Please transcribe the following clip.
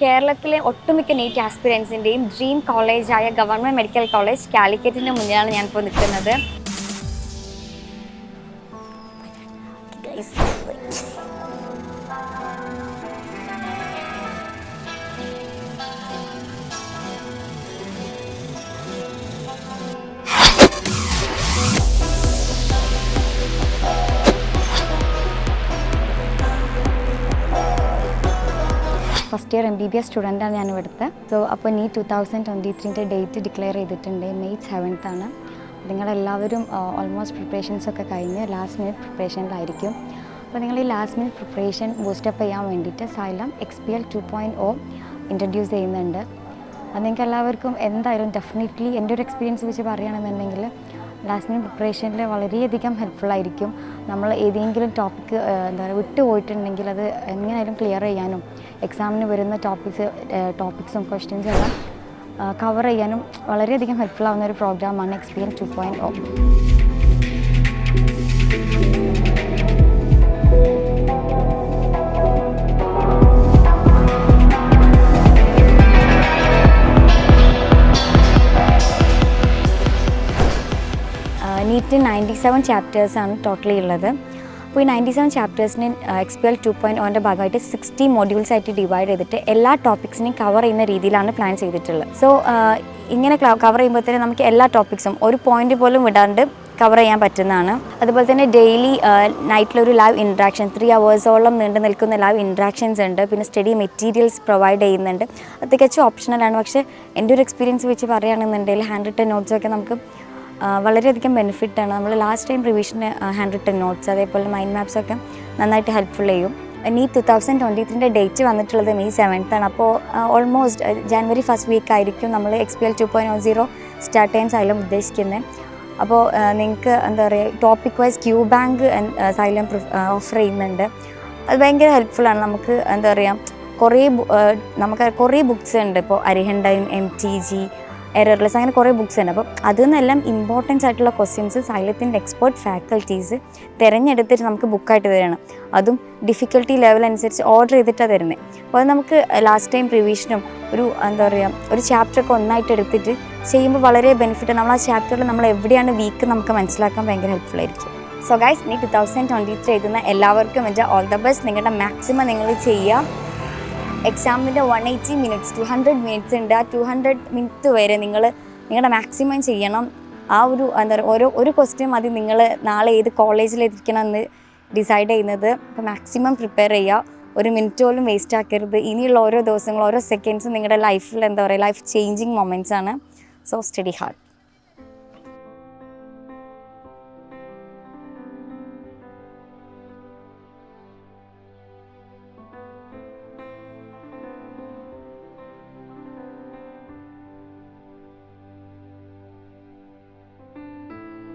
കേരളത്തിലെ ഒട്ടുമിക്ക നീറ്റ് ആസ്പിരൻസിൻ്റെയും ഡ്രീം കോളേജായ ഗവൺമെൻറ് മെഡിക്കൽ കോളേജ് കാലിക്കറ്റിൻ്റെ മുന്നിലാണ് ഞാനിപ്പോൾ നിൽക്കുന്നത്. ഫസ്റ്റ് ഇയർ MBBS സ്റ്റുഡൻ്റാണ് ഞാൻ ഇവിടുത്തെ. സോ അപ്പോൾ നീറ്റ് 2023 ഡേറ്റ് ഡിക്ലെയർ ചെയ്തിട്ടുണ്ട്. May 7th ആണ്. നിങ്ങളെല്ലാവരും ഓൾമോസ്റ്റ് പ്രിപ്പറേഷൻസൊക്കെ കഴിഞ്ഞ് ലാസ്റ്റ് മിനിറ്റ് പ്രിപ്പറേഷനിലായിരിക്കും. അപ്പോൾ നിങ്ങൾ ഈ ലാസ്റ്റ് മിനിറ്റ് പ്രിപ്പറേഷൻ ബൂസ്റ്റപ്പ് ചെയ്യാൻ വേണ്ടിയിട്ട് സൈലം XPL 2.0 ഇൻട്രൊഡ്യൂസ് ചെയ്യുന്നുണ്ട്. അത് നിങ്ങൾക്ക് എല്ലാവർക്കും എന്തായാലും ഡെഫിനറ്റ്ലി എൻ്റെ ഒരു എക്സ്പീരിയൻസ് വെച്ച് പറയുകയാണെന്നുണ്ടെങ്കിൽ ലാസ്റ്റ് മിനിറ്റ് പ്രിപ്പറേഷനിൽ വളരെയധികം ഹെൽപ്ഫുള്ളായിരിക്കും. നമ്മൾ ഏതെങ്കിലും ടോപ്പിക്ക് എന്താ പറയുക വിട്ടുപോയിട്ടുണ്ടെങ്കിൽ അത് എങ്ങനെയായാലും ക്ലിയർ ചെയ്യാനും എക്സാമിന് വരുന്ന ടോപ്പിക്സും ക്വസ്റ്റ്യൻസും എല്ലാം കവർ ചെയ്യാനും വളരെയധികം ഹെൽപ്ഫുള്ളാവുന്ന ഒരു പ്രോഗ്രാമാണ് XPL 2.0. നീറ്റ് 97 ചാപ്റ്റേഴ്സാണ് ടോട്ടലി ഉള്ളത്. അപ്പോൾ ഈ 97 ചാപ്റ്റേഴ്സിന് XPL 2.0ൻ്റെ ഭാഗമായിട്ട് 60 മോഡ്യൂൾസ് ആയിട്ട് ഡിവൈഡ് ചെയ്തിട്ട് എല്ലാ ടോപ്പിക്സിനെയും കവർ ചെയ്യുന്ന രീതിയിലാണ് പ്ലാൻ ചെയ്തിട്ടുള്ളത്. സോ ഇങ്ങനെ കവർ ചെയ്യുമ്പോൾ തന്നെ നമുക്ക് എല്ലാ ടോപ്പിക്സും ഒരു പോയിന്റ് പോലും വിടാണ്ട് കവർ ചെയ്യാൻ പറ്റുന്നതാണ്. അതുപോലെ തന്നെ ഡെയിലി നൈറ്റിലൊരു ലൈവ് ഇൻട്രാക്ഷൻ 3 hours നീണ്ടു നിൽക്കുന്ന ലൈവ് ഇൻട്രാക്ഷൻസ് ഉണ്ട്. പിന്നെ സ്റ്റഡി മെറ്റീരിയൽസ് പ്രൊവൈഡ് ചെയ്യുന്നുണ്ട്. അത് തികച്ചും ഓപ്ഷണലാണ്. പക്ഷേ എൻ്റെ ഒരു എക്സ്പീരിയൻസ് വെച്ച് പറയുകയാണെന്നുണ്ടെങ്കിൽ ഹാൻഡ് റിട്ടൺ നോട്ട്സൊക്കെ നമുക്ക് വളരെയധികം ബെനിഫിറ്റാണ്. നമ്മൾ ലാസ്റ്റ് ടൈം റിവിഷന് ഹാൻഡ് റിട്ടൺ നോട്ട്സ് അതേപോലെ മൈൻഡ് മാപ്സൊക്കെ നന്നായിട്ട് ഹെൽപ്ഫുൾ ചെയ്യും. നീറ്റ് 2023 ഡേറ്റ് വന്നിട്ടുള്ളത് May 7th ആണ്. അപ്പോൾ ഓൾമോസ്റ്റ് January 1st വീക്ക് ആയിരിക്കും നമ്മൾ XPL 2.0 സ്റ്റാർട്ട് ചെയ്യാൻ സൈലം ഉദ്ദേശിക്കുന്നത്. അപ്പോൾ നിങ്ങൾക്ക് എന്താ പറയുക topic wise Q bank Xylem offer ചെയ്യുന്നുണ്ട്. അത് ഭയങ്കര ഹെൽപ്ഫുള്ളാണ്. നമുക്ക് എന്താ പറയുക കുറേ ബുക്സ് ഉണ്ട്. ഇപ്പോൾ അരിഹണ്ടൈൻ MTG എറർലെസ് അങ്ങനെ കുറേ ബുക്സ് ഉണ്ട്. അപ്പോൾ അതിൽ നിന്നെല്ലാം ഇമ്പോർട്ടൻസ് ആയിട്ടുള്ള ക്വസ്റ്റ്യൻസ് സൈലത്തിൻ്റെ എക്സ്പേർട്ട് ഫാക്കൽറ്റീസ് തിരഞ്ഞെടുത്തിട്ട് നമുക്ക് ബുക്കായിട്ട് തരണം. അതും ഡിഫിക്കൽട്ടി ലെവൽ അനുസരിച്ച് ഓർഡർ ചെയ്തിട്ടാണ് തരുന്നത്. അപ്പോൾ അത് നമുക്ക് ലാസ്റ്റ് ടൈം റിവിഷനും ഒരു ചാപ്റ്ററൊക്കെ ഒന്നായിട്ട് എടുത്തിട്ട് ചെയ്യുമ്പോൾ വളരെ ബെനിഫിറ്റ്. നമ്മൾ ആ ചാപ്റ്ററിൽ നമ്മൾ എവിടെയാണ് വീക്ക് നമുക്ക് മനസ്സിലാക്കാൻ ഭയങ്കര ഹെൽപ്ഫുൾ ആയിരിക്കും. സോ ഗൈസ്, നീറ്റ് 2023 എഴുതുന്ന എല്ലാവർക്കും എൻ്റെ ഓൾ ദ ബെസ്റ്റ്. നിങ്ങളുടെ മാക്സിമം നിങ്ങൾ ചെയ്യുക. എക്സാമിൻ്റെ 180 minutes 200 minutes ഉണ്ട്. ആ 200 minutes വരെ നിങ്ങളുടെ മാക്സിമം ചെയ്യണം. ആ എന്താ പറയുക ഒരു ക്വസ്റ്റ്യൻ മതി നിങ്ങൾ നാളെ ഏത് കോളേജിലിരിക്കണം എന്ന് ഡിസൈഡ് ചെയ്യുന്നത്. അപ്പോൾ മാക്സിമം പ്രിപ്പയർ ചെയ്യുക. ഒരു മിനിറ്റ് പോലും വേസ്റ്റ് ആക്കരുത്. ഇനിയുള്ള ഓരോ ദിവസങ്ങളും ഓരോ സെക്കൻഡ്സും നിങ്ങളുടെ ലൈഫിൽ എന്താ പറയുക ലൈഫ് ചേഞ്ചിങ് മൊമെൻറ്റ്സ് ആണ്. So study hard.